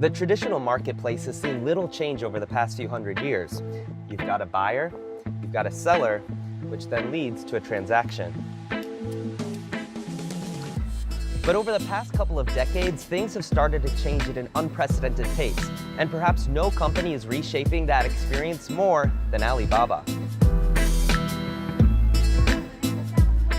The traditional marketplace has seen little change over the past few hundred years. You've got a buyer, you've got a seller, which then leads to a transaction. But over the past couple of decades, things have started to change at an unprecedented pace, and perhaps no company is reshaping that experience more than Alibaba.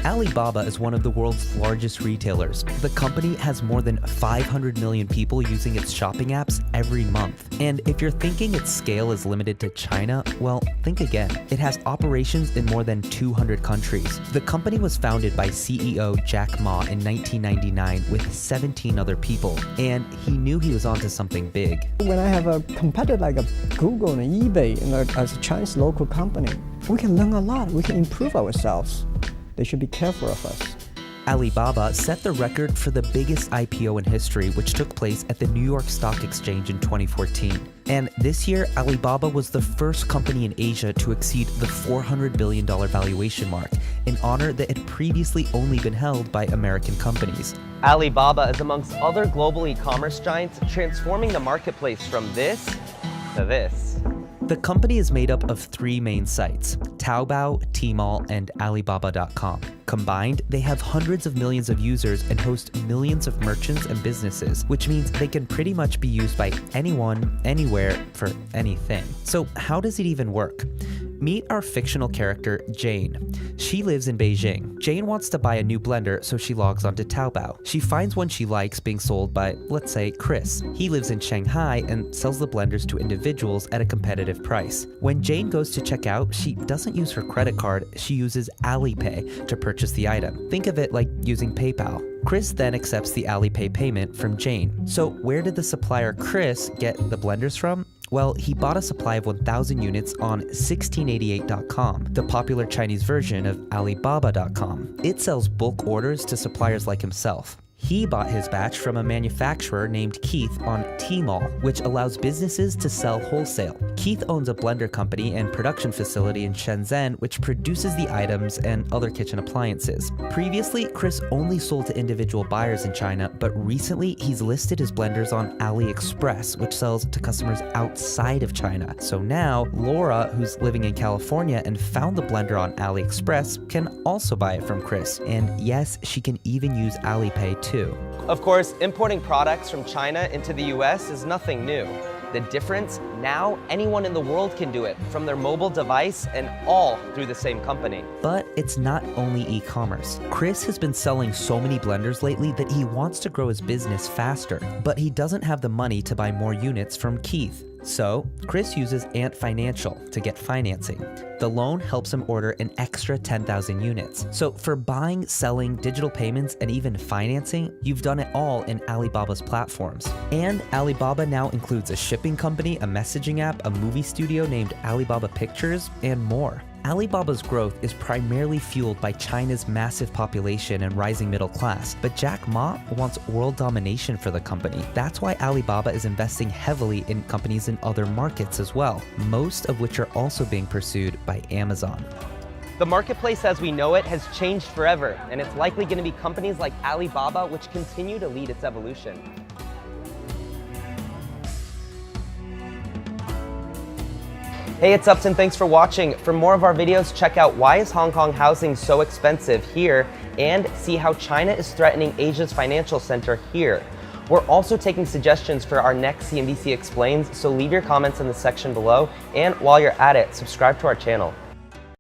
Alibaba is one of the world's largest retailers. The company has more than 500 million people using its shopping apps every month. And if you're thinking its scale is limited to China, well, think again. It has operations in more than 200 countries. The company was founded by CEO Jack Ma in 1999 with 17 other people, and he knew he was onto something big. When I have a competitor like a Google and eBay as a Chinese local company, we can learn a lot. We can improve ourselves. They should be careful of us. Alibaba set the record for the biggest IPO in history, which took place at the New York Stock Exchange in 2014. And this year, Alibaba was the first company in Asia to exceed the $400 billion valuation mark, an honor that had previously only been held by American companies. Alibaba is amongst other global e-commerce giants, transforming the marketplace from this to this. The company is made up of three main sites: Taobao, Tmall, and Alibaba.com. Combined, they have hundreds of millions of users and host millions of merchants and businesses, which means they can pretty much be used by anyone, anywhere, for anything. So how does it even work? Meet our fictional character, Jane. She lives in Beijing. Jane wants to buy a new blender, so she logs onto Taobao. She finds one she likes being sold by, let's say, Chris. He lives in Shanghai and sells the blenders to individuals at a competitive price. When Jane goes to check out, she doesn't use her credit card, she uses Alipay to purchase the item. Think of it like using PayPal. Chris then accepts the Alipay payment from Jane. So where did the supplier Chris get the blenders from? Well, he bought a supply of 1,000 units on 1688.com, the popular Chinese version of Alibaba.com. It sells bulk orders to suppliers like himself. He bought his batch from a manufacturer named Keith on Tmall, which allows businesses to sell wholesale. Keith owns a blender company and production facility in Shenzhen, which produces the items and other kitchen appliances. Previously, Chris only sold to individual buyers in China, but recently he's listed his blenders on AliExpress, which sells to customers outside of China. So now, Laura, who's living in California and found the blender on AliExpress, can also buy it from Chris. And yes, she can even use Alipay too. Of course, importing products from China into the US is nothing new. The difference, now anyone in the world can do it from their mobile device and all through the same company. But it's not only e-commerce. Chris has been selling so many blenders lately that he wants to grow his business faster, but he doesn't have the money to buy more units from Keith. So, Chris uses Ant Financial to get financing. The loan helps him order an extra 10,000 units. So for buying, selling, digital payments, and even financing, you've done it all in Alibaba's platforms. And Alibaba now includes a shipping company, a messaging app, a movie studio named Alibaba Pictures, and more. Alibaba's growth is primarily fueled by China's massive population and rising middle class, but Jack Ma wants world domination for the company. That's why Alibaba is investing heavily in companies in other markets as well, most of which are also being pursued by Amazon. The marketplace as we know it has changed forever, and it's likely going to be companies like Alibaba which continue to lead its evolution. Hey, it's Upton, thanks for watching. For more of our videos, check out why is Hong Kong housing so expensive here, and see how China is threatening Asia's financial center here. We're also taking suggestions for our next CNBC Explains, so leave your comments in the section below, and while you're at it, subscribe to our channel.